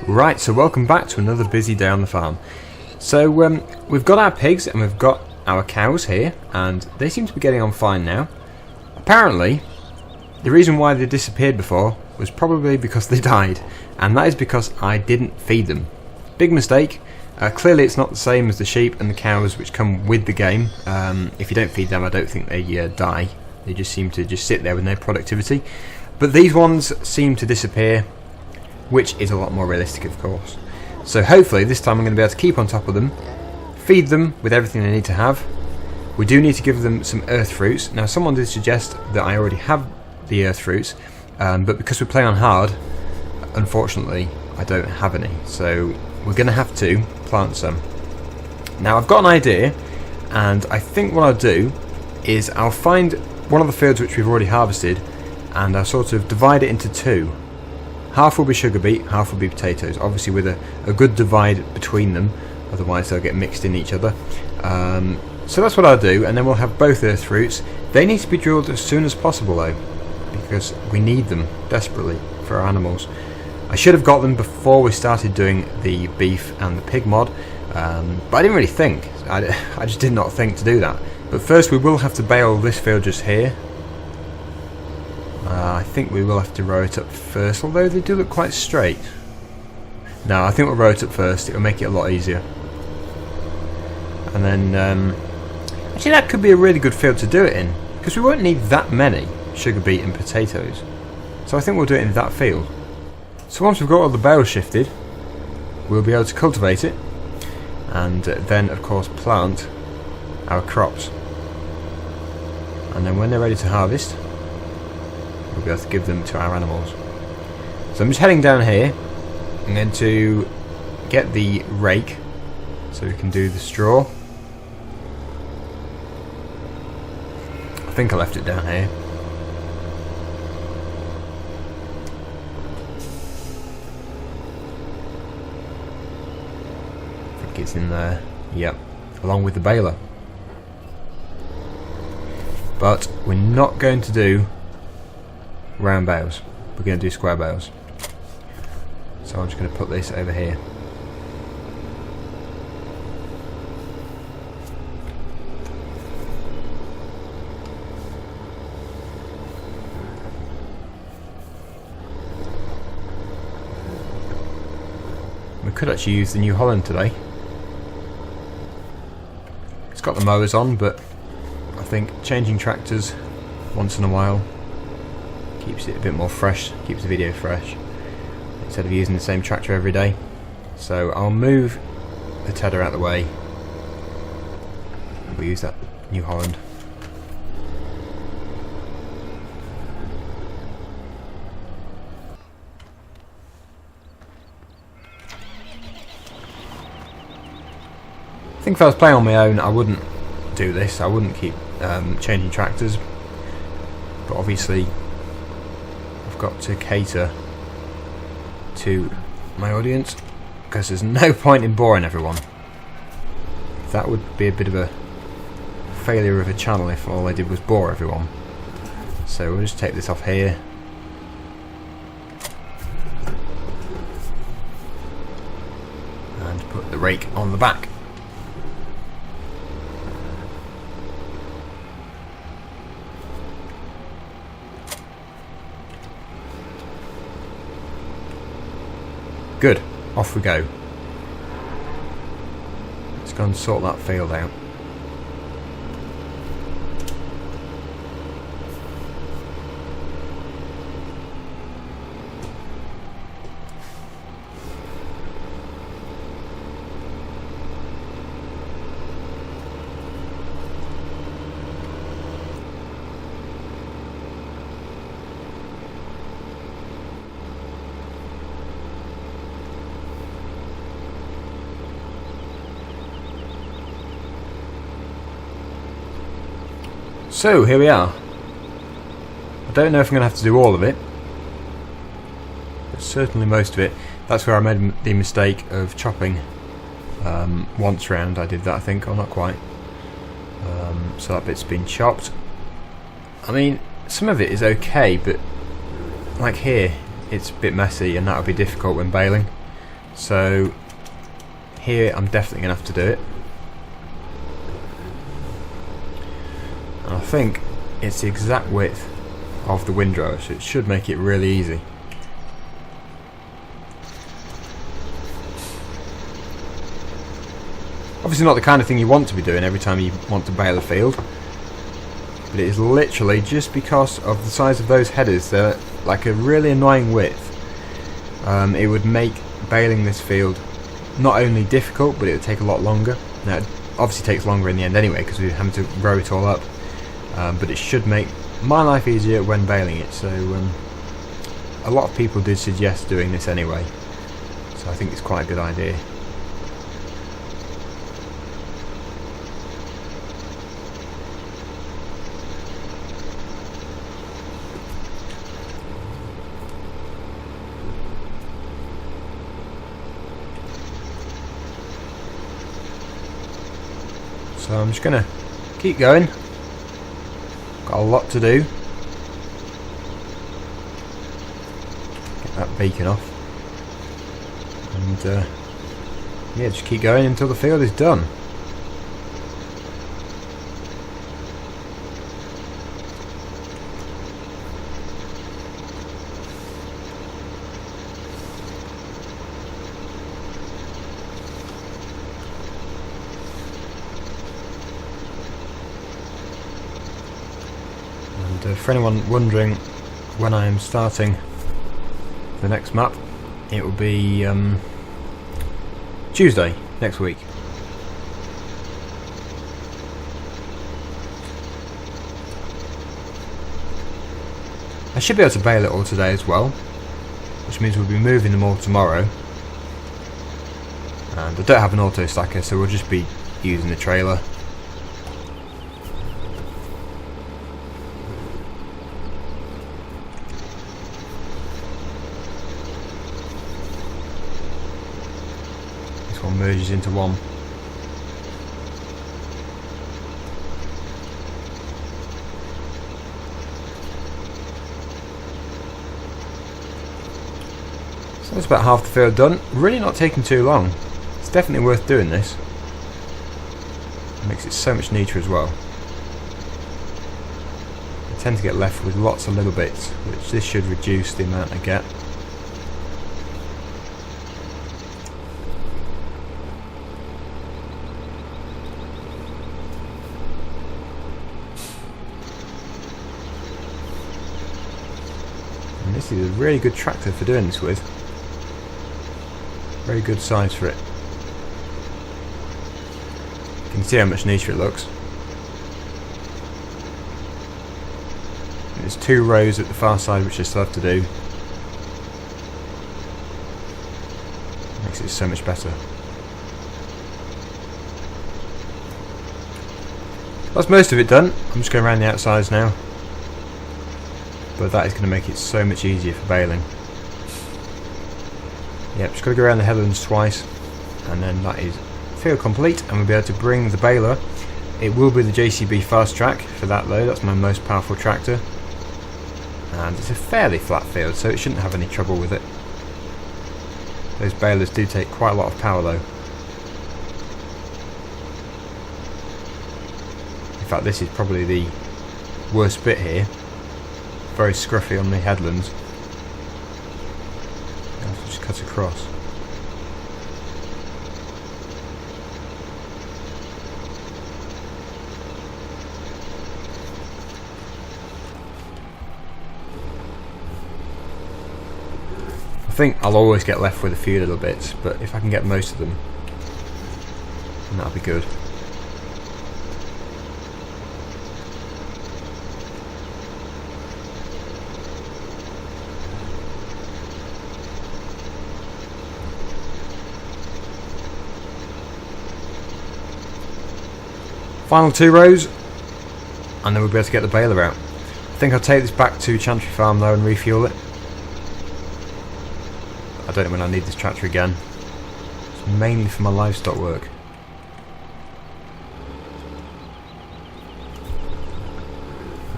Right, so welcome back to another busy day on the farm. So we've got our pigs and we've got our cows here, and they seem to be getting on fine now. Apparently, the reason why they disappeared before was probably because they died, and that is because I didn't feed them. Big mistake. Clearly it's not the same as the sheep and the cows which come with the game. If you don't feed them, I don't think they die. They just seem to just sit there with no productivity. But these ones seem to disappear, which is a lot more realistic, of course. So hopefully this time I'm going to be able to keep on top of them, feed them with everything they need to have. We do need to give them some earth fruits. Now someone did suggest that I already have the earth fruits, but because we play on hard, unfortunately I don't have any. So we're going to have to plant some. Now I've got an idea, and I think what I'll do is I'll find one of the fields which we've already harvested, and I'll sort of divide it into two. Half will be sugar beet, half will be potatoes, obviously with a good divide between them, otherwise they'll get mixed in each other. So that's what I'll do, and then we'll have both earth fruits. They need to be drilled as soon as possible though, because we need them desperately for our animals. I should have got them before we started doing the beef and the pig mod, but I didn't really think. I just did not think to do that. But first we will have to bale this field just here. I think we will have to row it up first, although they do look quite straight. No, I think we'll row it up first. It will make it a lot easier. And then, actually that could be a really good field to do it in, because we won't need that many sugar beet and potatoes. So I think we'll do it in that field. So once we've got all the bales shifted, we'll be able to cultivate it, and then of course plant our crops. And then when they're ready to harvest, we'll be able to give them to our animals. So I'm just heading down here. I'm going to get the rake so we can do the straw. I think I left it down here. I think it's in there. Yep, along with the baler. But we're not going to do round bales, we're going to do square bales. So I'm just going to put this over here. We could actually use the New Holland today. It's got the mowers on, but I think changing tractors once in a while keeps it a bit more fresh, keeps the video fresh, instead of using the same tractor every day. So I'll move the tedder out of the way. We'll use that New Holland. I think if I was playing on my own, I wouldn't do this. I wouldn't keep changing tractors. But obviously got to cater to my audience, because there's no point in boring everyone. That would be a bit of a failure of a channel if all I did was bore everyone. So we'll just take this off here. And put the rake on the back. Good, off we go. Let's go and sort that field out. So here we are. I don't know if I'm going to have to do all of it, but certainly most of it. That's where I made the mistake of chopping once round. I did that, I think, or not quite. So that bit's been chopped. I mean, some of it is okay, but like here, it's a bit messy, and that'll be difficult when baling. So here I'm definitely going to have to do it. And I think it's the exact width of the windrow, so it should make it really easy. Obviously not the kind of thing you want to be doing every time you want to bale a field, but it is literally just because of the size of those headers. They're like a really annoying width. It would make baling this field not only difficult, but it would take a lot longer. Now it obviously takes longer in the end anyway because we're having to row it all up, but it should make my life easier when baling it. So a lot of people did suggest doing this anyway, so I think it's quite a good idea. So I'm just going to keep going. Got a lot to do. Get that bacon off. And yeah, just keep going until the field is done. For anyone wondering when I am starting the next map, it will be Tuesday next week. I should be able to bale it all today as well, which means we'll be moving them all tomorrow. And I don't have an auto stacker, so we'll just be using the trailer. Merges into one. So that's about half the field done. Really not taking too long. It's definitely worth doing this. It makes it so much neater as well. I tend to get left with lots of little bits, which this should reduce the amount I get. This is a really good tractor for doing this with. Very good size for it. You can see how much neater it looks. There's 2 rows at the far side which I still have to do. Makes it so much better. That's most of it done. I'm just going around the outsides now. But that is going to make it so much easier for baling. Yep, just got to go around the headlands twice, and then that is field complete, and we'll be able to bring the baler. It will be the JCB Fast Track for that though. That's my most powerful tractor, and it's a fairly flat field, so it shouldn't have any trouble with it. Those balers do take quite a lot of power though. In fact, this is probably the worst bit here. Very scruffy on the headlands. I'll just cut across. I think I'll always get left with a few little bits, but if I can get most of them, then that'll be good. Final 2 rows, and then we'll be able to get the baler out. I think I'll take this back to Chantry Farm though and refuel it. I don't know when I need this tractor again. It's mainly for my livestock work.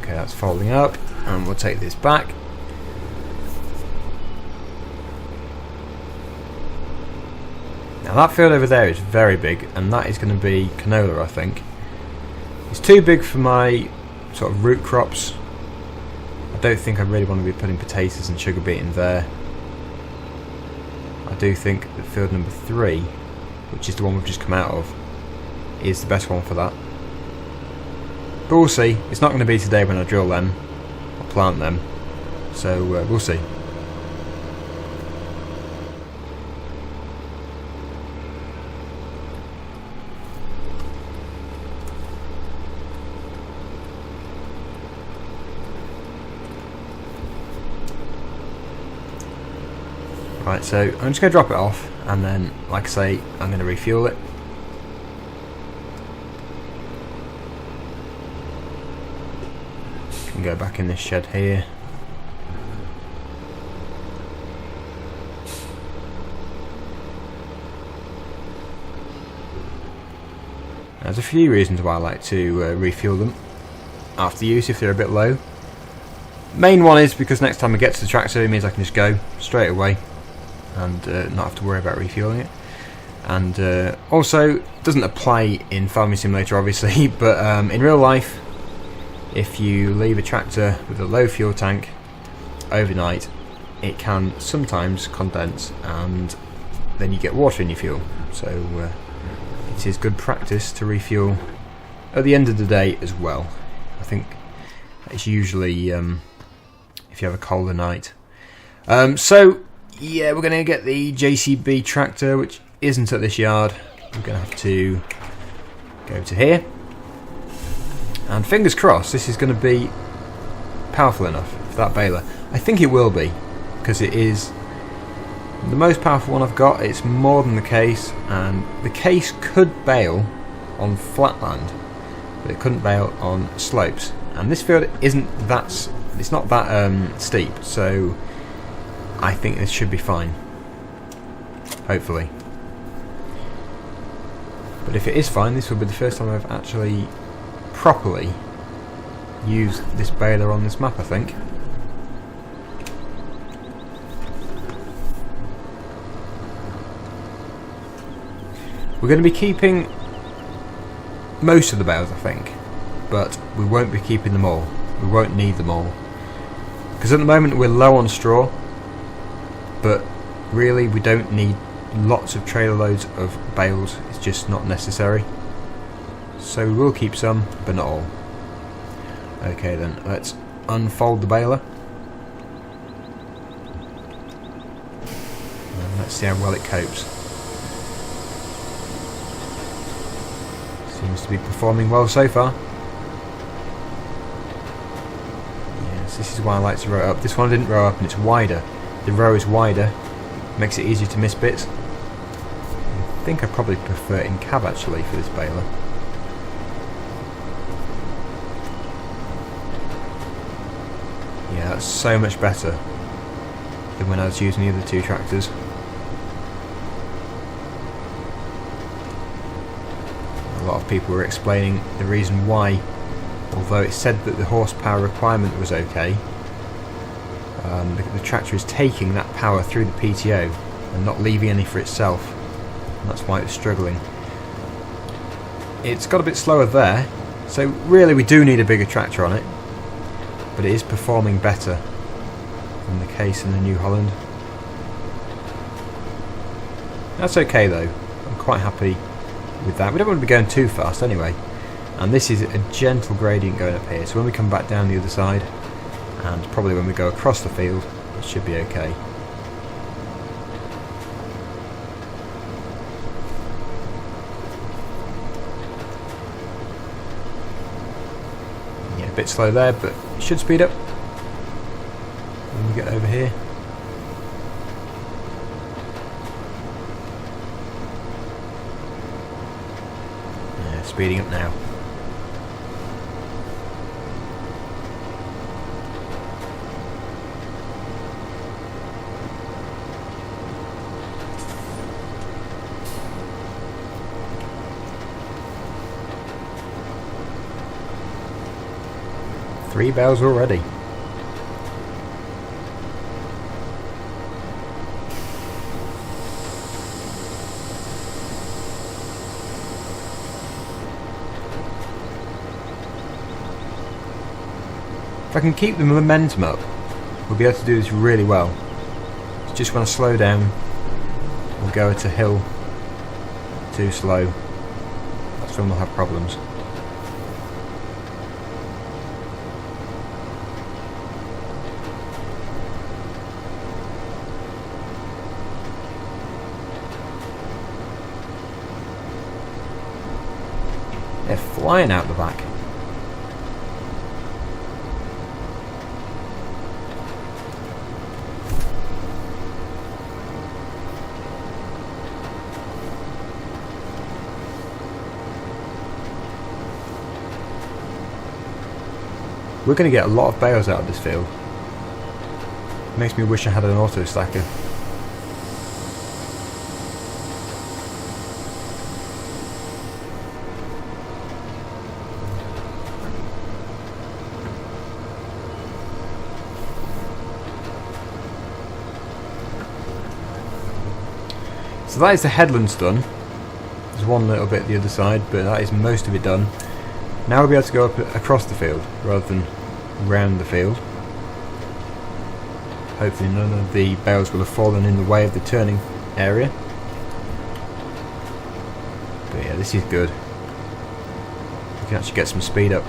Okay, that's folding up, and we'll take this back. Now that field over there is very big, and that is going to be canola, I think. It's too big for my sort of root crops. I don't think I really want to be putting potatoes and sugar beet in there. I do think that field number 3, which is the one we've just come out of, is the best one for that. But we'll see. It's not going to be today when I drill them or plant them, so we'll see. Right, so I'm just going to drop it off, and then, like I say, I'm going to refuel it. Can go back in this shed here. There's a few reasons why I like to refuel them after use if they're a bit low. Main one is because next time I get to the tractor, it means I can just go straight away and not have to worry about refueling it. And also, it doesn't apply in Farming Simulator obviously, but in real life, if you leave a tractor with a low fuel tank overnight, it can sometimes condense and then you get water in your fuel. So it is good practice to refuel at the end of the day as well. I think it's usually if you have a colder night. So yeah, we're going to get the JCB tractor, which isn't at this yard. We're going to have to go to here. And fingers crossed, this is going to be powerful enough for that baler. I think it will be, because it is the most powerful one I've got. It's more than the case, and the case could bale on flat land, but it couldn't bale on slopes. And this field isn't that, it's not that steep, so I think this should be fine, hopefully. But if it is fine, this will be the first time I've actually properly used this baler on this map, I think. We're going to be keeping most of the bales, I think, but we won't be keeping them all. We won't need them all, because at the moment we're low on straw, but really we don't need lots of trailer loads of bales. It's just not necessary. So we will keep some, but not all. Okay then, let's unfold the baler. And let's see how well it copes. Seems to be performing well so far. Yes, this is why I like to row it up. This one didn't row up and it's wider. The row is wider, makes it easier to miss bits. I think I probably prefer it in cab actually for this baler. Yeah, that's so much better than when I was using the other two tractors. A lot of people were explaining the reason why, although it said that the horsepower requirement was okay, the tractor is taking that power through the PTO and not leaving any for itself, and that's why it's struggling. It's got a bit slower there, so really we do need a bigger tractor on it, but it is performing better than the case in the New Holland. That's okay though, I'm quite happy with that. We don't want to be going too fast anyway, and this is a gentle gradient going up here, so when we come back down the other side, and probably when we go across the field, it should be okay. Yeah, a bit slow there, but it should speed up when we get over here. Yeah, speeding up now. Three bales already. If I can keep the momentum up, we'll be able to do this really well. Just when I slow down or go at a hill too slow, that's when we'll have problems. They're flying out the back. We're going to get a lot of bales out of this field. Makes me wish I had an auto stacker. So that is the headlands done. There's one little bit the other side, but that is most of it done. Now we'll be able to go up across the field rather than round the field. Hopefully none of the bales will have fallen in the way of the turning area. But yeah, this is good. We can actually get some speed up.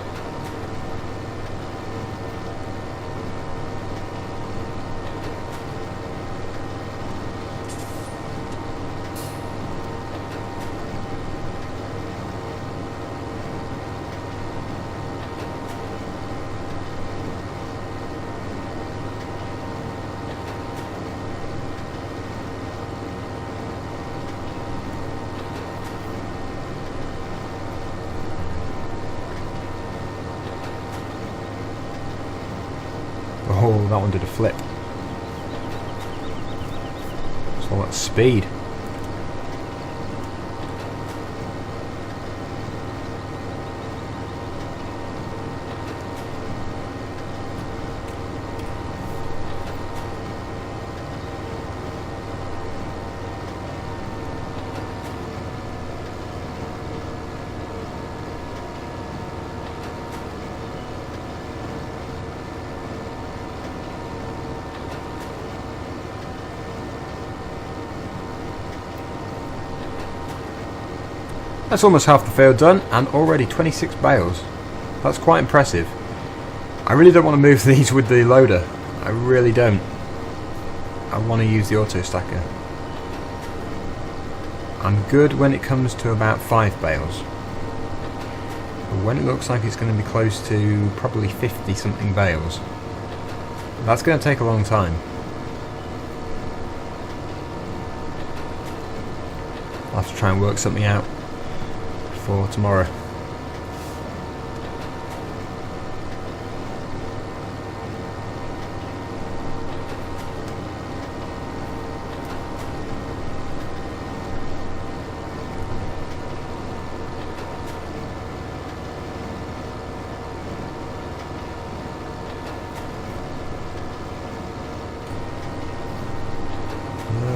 Oh, that one did a flip. It's all that speed. That's almost half the field done, and already 26 bales. That's quite impressive. I really don't want to move these with the loader. I really don't. I want to use the auto stacker. I'm good when it comes to about 5 bales. But when it looks like it's going to be close to probably 50 something bales, that's going to take a long time. I'll have to try and work something out for tomorrow.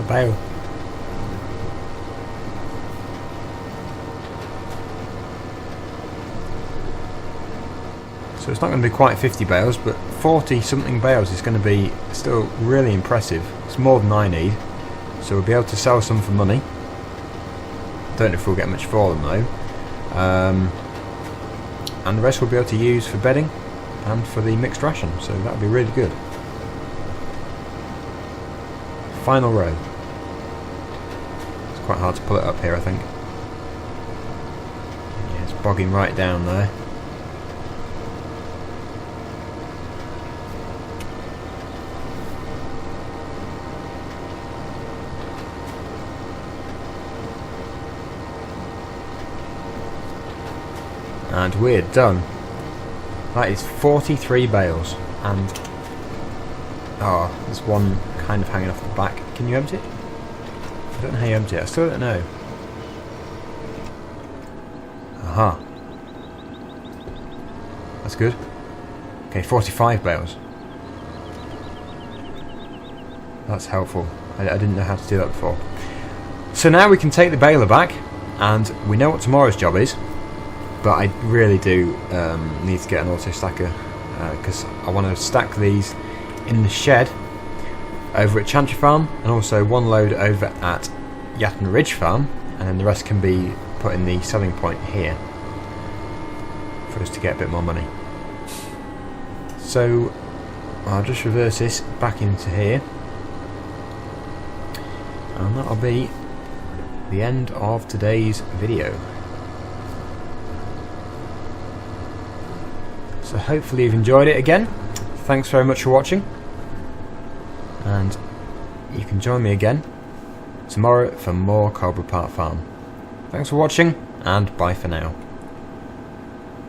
Bale. So it's not going to be quite 50 bales, but 40 something bales is going to be still really impressive. It's more than I need, so we'll be able to sell some for money. Don't know if we'll get much for them though. And the rest we'll be able to use for bedding and for the mixed ration, so that'll be really good. Final row. It's quite hard to pull it up here, I think. Yeah, it's bogging right down there. And we're done. That is 43 bales, and there's one kind of hanging off the back. Can you empty it? I don't know how you empty it. I still don't know. Aha. That's good. Okay, 45 bales. That's helpful. I didn't know how to do that before. So now we can take the baler back, and we know what tomorrow's job is. But I really do need to get an auto stacker because I want to stack these in the shed over at Chantry Farm, and also one load over at Yatton Ridge Farm, and then the rest can be put in the selling point here for us to get a bit more money. So I'll just reverse this back into here, and that'll be the end of today's video. So hopefully you've enjoyed it again. Thanks very much for watching, and you can join me again tomorrow for more Coldborough Park Farm. Thanks for watching, and bye for now.